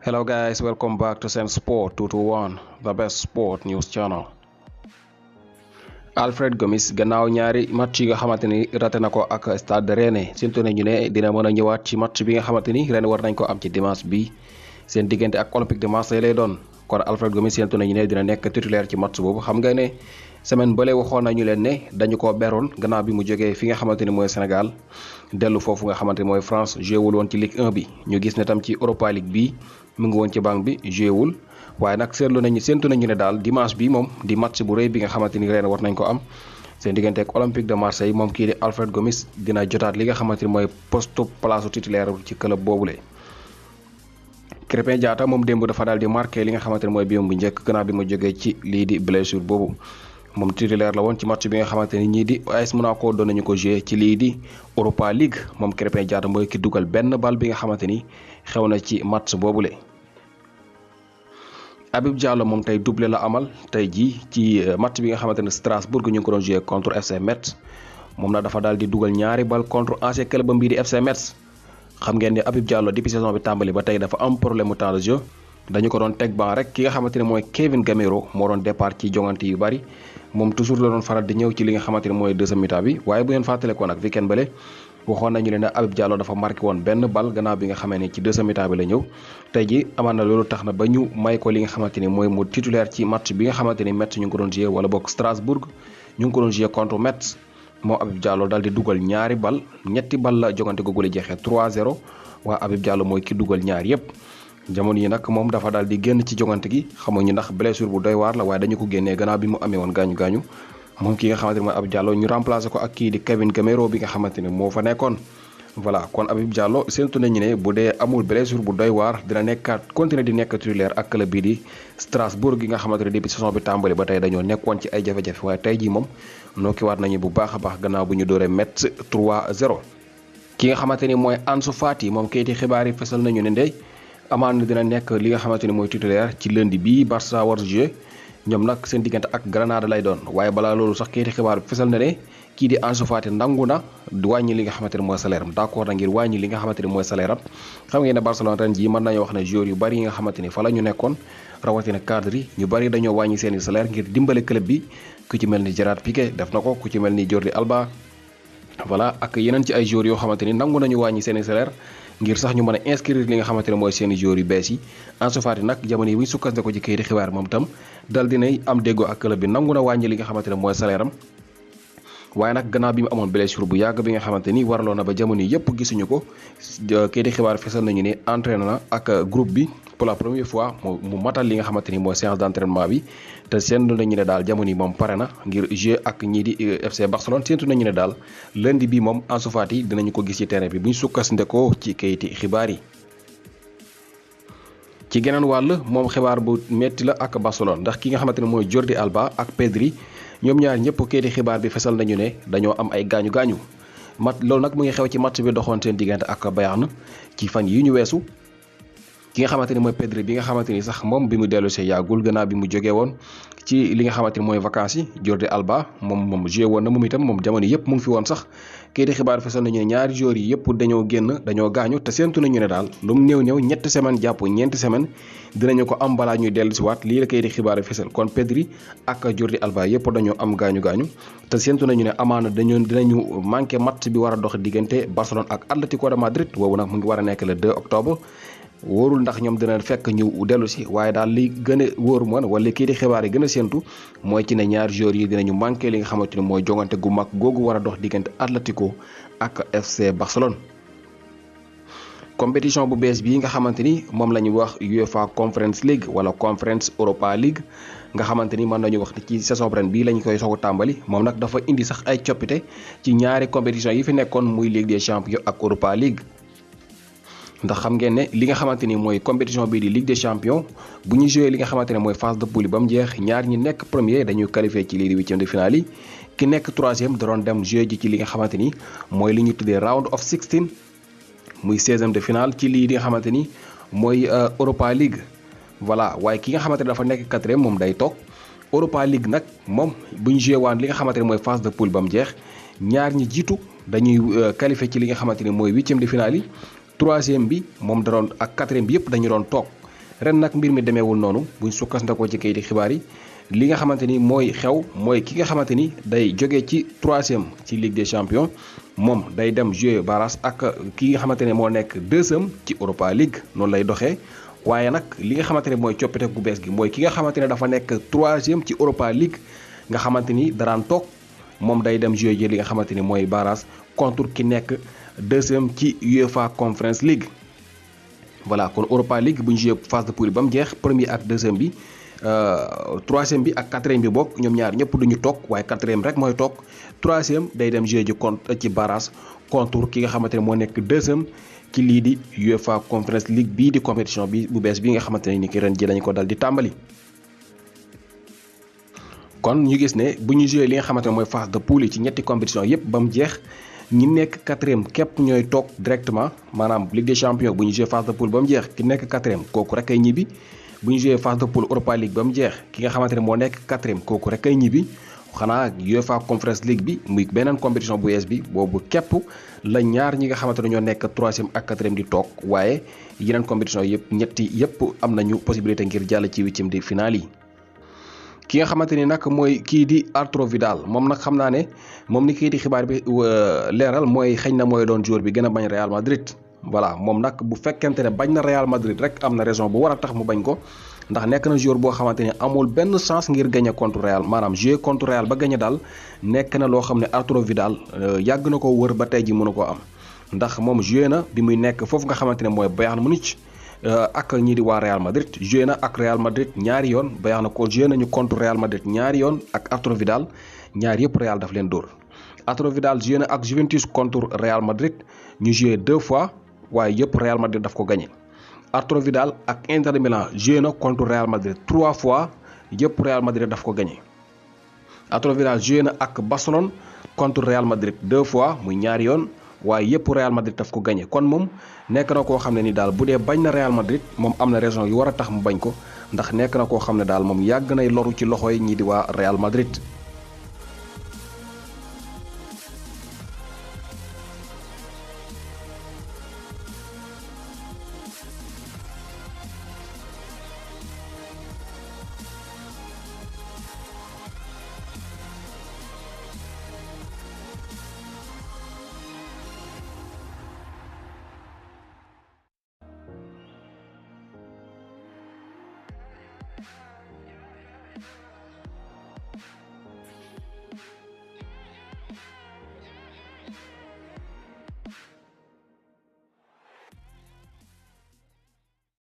Hello guys, welcome back to Sen Sport 221, the best sport news channel. Alfred Gomis gannaaw ñaari match yi nga xamante ni raté na ko ak Stade Rennais séntu nañu ne dina mën a ñëwaat ci match bi nga xamante ni ren war nañ ko am ci dimanche bi seen diggante ak Olympique de Marseille lay doon kon Alfred Gomis séntu nañu ne dina nekk titulaire ci match boobu xam nga ne semaine bële waxoon nañu leen ne dañu ko beroon gannaaw bi mu jógee fi nga xamante ni mooy Sénégal dellu foofu nga xamante ni mooy France joué wul woon ci Ligue 1 bi ñu gis ne tam ci Europa League bi mu ngi woon ci banc bi joué wul waaye nag séntu nañu ne daal dimanche bi moom di match bu rëy bi nga xamante ni ren war nañ ko am seen diggante ak Olympique de Marseille moom kii di Alfred Gomis dina jotaat li nga xamante ni mooy poste place titulaire ci club boobule. Krépin Diatta moom démb dafa daal di marqué li nga xamante ni mooy biom bu njëkk gannaaw bi mu jógee ci lii di blessure boobu moom titulaire la woon ci match bi nga xamante ni ñii di AS Monaco doon nañu ko joué ci lii di Europa League moom Krépin Diatta mooy ki dugal benn bal bi nga xamante ni xew na ci match boobule. Habib Diallo moom tey doublé la amal tey jii ci match bi nga xamante ne Strasbourg ñu ngi ko doon joué contre FC Metz moom nag dafa daal di dugal ñaari bal contre ancien club ba mbii di FC Metz xam ngeen ne Habib Diallo depuis saison bi tàmbali ba tey dafa am problème mu temps de jeu dañu ko doon teg ban rek ki nga xamante ne mooy Kevin Gamero moo doon départ ci jongante yu bari moom toujours la doon faral di ñëw ci li nga xamante ne mooy deuxième mi-temps bi waaye bu ngeen fàttale ko nag weekend bële waxoon nañu leen ne Habib Diallo dafa marqué woon benn bal gannaaw bi nga xamee ne ci deuxième mi-temps bi la ñëw tey ji amaan na loolu tax na ba ñu may ko li nga xamante ni mooy mu titulaire ci match bi nga xamante ni Metz ñu ngi ko doon joué wala boog Strasbourg ñu ngi ko doon joué contre Metz moom Habib Diallo daal di dugal ñaari bal ñetti bal la jogante googu la jeexee 3-0 waa Habib Diallo mooy ki dugal ñaar yépp jamono yi nag moom dafa daal di génn ci jogante gi xamuñu ndax blessure bu doy waar la waaye dañu ko génnee gannaaw bi mu amee woon gaañu-gaañu moom ki nga xamante ne mooy Habib Diallo ñu remplacé ko ak kii di Kevin Gamero bi nga xamante ne moo fa nekkoon voilà kon Habib Diallo séntu nañu ne bu dee amul blessure bu doy waar dina nekkaat continuer di nekk titulaire ak club bii di Strasbourg gi nga xamante ne depuis saison bi tàmbali ba tey dañoo nekkoon ci ay jafe-jafe waaye tey jii moom nokkiwaat nañu bu baax a baax gannaaw bu ñu dooree Metz 3-0 ki nga xamante ni mooy Ansu Fati moom kayiti xibaar yi fesal nañu ne ndey amaan na dina nekk li nga xamante ni mooy titulaire ci lundi bii Barça war jouer ñoom nag seen diggante ak Granada lay doon waaye balaa loolu sax kayiti xibaar bi fesal na ne kii di Ansu Fati nangu na wàññi li nga xamante ne mooy salaire am d'accord na ngir wàññi li nga xamante ne mooy salaire am xam ngeen ne Barcelone ren jii mën nañoo wax ne joueurs yu bari yi nga xamante ni fa la ñu nekkoon rawatina cadre yi ñu bari dañoo wàññi seeni salaire ngir dimbale club bi ku ci mel ni Gérard Piqué def na ko ku ci mel ni Jordi Alba voilà ak yeneen ci ay joueurs yoo xamante ni nangu nañu wàññi seeni salaire ngir sax ñu mën a inscrire li nga xamante ne mooy seeni joueurs yu bees yi Ansu Fati nag jamono yi bu ñu sukkandiku ci kayiti xibaar moom tam dal dinay am déggoo ak club bi nangu na wàññi li nga xamante ne mooy salaire am waaye nag gannaaw bi mu amoon blessure bu yàgg bi nga xamante ni waraloon na ba jamono yi yëpp gisuñu ko kayiti xibaar fesal nañu ne entraîné na ak groupe bi pour la première fois mu matal li nga xamante ni mooy séance d'entraînement bi te séntu nañu ne daal jamono yi moom pare na ngir jouer ak ñii di FC Barcelone séntu nañu ne daal lundi bi moom Ansu Fati dinañu ko gis ci terrain bi bu ñu sukkandikoo ci kayiti xibaar yi. ci geneen wàll moom xibaar bu metti la ak Barcelone ndax ki nga xamante ne mooy Jordi Alba ak Pedri ñoom ñaar ñëpp kayiti xibaar bi fesal nañu ne dañoo am ay gaañu-gaañu loolu nag mu ngi xew ci match bi doxoon seen diggante ak Bayern ci fan yi ñu weesu. ki nga xamante ni mooy Pedri bi nga xamante ni sax moom bi mu dellu see yàggul gannaaw bi mu jógee woon ci li nga xamante ni mooy vacances yi Jordi Alba moom joué woon na moom itam moom jamono yëpp mu ngi fi woon sax kayiti xibaar fesal nañu ne ñaari joueurs yi yëpp dañoo génn dañoo gaañu te séentu nañu ne daal lu mu néew ñetti semaine jàpp ñeenti semaine dinañu ko am balaa ñuy dellu si waat lii la kayiti xibaar fesal kon Pedri ak Jordi Alba yëpp dañoo am gaañu-gaañu te séentu nañu ne amaana dinañu manqué match bi war a dox diggante Barcelone ak Atlético de Madrid boobu nag mu ngi war a nekk le 2 octobre wóorul ndax ñoom dina fekk ñu dellu si waaye daal li gën a wóor moon wala kii di xibaar yi gën a séentu mooy ci ne ñaari joueurs yi dinañu manqué li nga xamante ni mooy jongante gu mag googu war a dox diggante Atlético ak FC Barcelone. compétition bu bees bii nga xamante ni moom la ñuy wax UEFA Conference League wala Conference Europa League nga xamante ni mën nañu wax ci saison ren bii lañu koy soog a tàmbali moom nag dafa indi sax ay coppite ci ñaari compétition yi fi nekkoon muy Ligue des Champions ak Europa League. ndax xam ngeen ne li nga xamante ni mooy compétition bii di Ligue des Champions bu ñu joué li nga xamante ne mooy phase de poule ba mu jeex ñaar ñi nekk premier dañuy qualifié ci lii di huitième de finale yi ki nekk troisième da doon dem joué ji ci li nga xamante ni mooy li ñu tuddee round of 16 muy 16e de finale ci lii di nga xamante ni mooy Europa League voilà waaye ki nga xamante ne dafa nekk quatrième moom day toog Europa League nag moom bu ñu joué waan li nga xamante ne mooy phase de poule ba mu jeex ñaar ñi jiitu dañuy qualifié ci li nga xamante ni mooy huitième de finale yi troisième bi moom da doon ak quatrième bi yëpp dañu doon toog ren nag mbir mi demeewul noonu buñ sukkandikoo ci kayiti xibaar yi li nga xamante ni mooy xew mooy ki nga xamante ni day jóge ci 3e ci Ligue des Champions moom day dem jouer barrage ak ki nga xamante ne moo nekk 2e ci Europa League noonu lay doxee. waaye nag li nga xamante ne mooy coppite gu bees gi mooy ki nga xamante ne dafa nekk 3e ci Europa League nga xamante ni daraan toog moom day dem jouer ji li nga xamante ni mooy barrage contre ki nekk 2e ci UEFA Conference League. voilà kon Europa League bu ñu jouer phase de poule ba mu jeex premier ak 2e bi 3e bi ak 4e bi bokk ñoom ñaar ñëpp duñu toog waaye 4e rek mooy toog 3e day dem jouer ji contre ci barrage contre ki nga xamante ne moo nekk 2e ci lii di UEFA Conference League bii di compétition bi bu bees bi nga xamante ne ni ki ren ji lañu ko dal di tàmbali. kon ñu gis ne bu ñu joué li nga xamante ne mooy phase de poule yi ci ñetti compétition yépp ba mu jeex ñi nekk 4e képp ñooy toog directement maanaam Ligue des Champions bu ñu joué phase de poule ba mu jeex ki nekk 4e kooku rek ay ñibbi bu ñu joué phase de poule Europa League ba mu jeex ki nga xamante ne moo nekk 4e kooku rek ay ñibbi. xanaa UEFA Conference League bi muy beneen compétition bu yees bi boobu képp la ñaar ñi nga xamante ne ñoo nekk 3e ak 4e di toog waaye yeneen compétition yëpp ñetti yëpp am nañu possibilité ngir jàll ci 8e de finale yi. ki nga xamante ni nag mooy kii di Arturo Vidal moom nag xam naa ne moom ni kii di xibaar bi leeral mooy xëy na mooy doon joueur bi gën a bañ Real Madrid. voilà moom nag bu fekkente ne bañ na Real Madrid rek am na raison bu war a tax mu bañ ko. ndax nekk na joueur boo xamante ne amul benn chance ngir gagné contre Real maanaam jouer contre Real ba gagné daal nekk na loo xam ne Arturo Vidal yàgg na ko wër ba tey ji mënu koo am ndax moom joué na bi muy nekk foofu nga xamante ne mooy Bayern Munich ak ñii di waa Real Madrid joué na ak Real Madrid ñaari yoon Bayern ko joué nañu contre Real Madrid ñaari yoon ak Arturo Vidal ñaar yëpp Real daf leen dóor. Arturo Vidal joué na ak Juventus contre Real Madrid ñu joué 2 fois waaye yëpp Real Madrid daf ko gagné. Arturo Vidal ak Inter de Milan joué na contre Real Madrid 3 fois yëpp Real Madrid daf ko gagné. Arturo Vidal joué na ak Barcelone contre Real Madrid 2 fois muy ñaari yoon waaye yëpp Real Madrid daf ko gagné kon moom nekk na koo xam ne ni daal bu dee bañ na Real Madrid moom am na raison yu war a tax mu bañ ko ndax nekk na koo xam ne daal moom yàgg nay loru ci loxoy ñii di waa Real Madrid.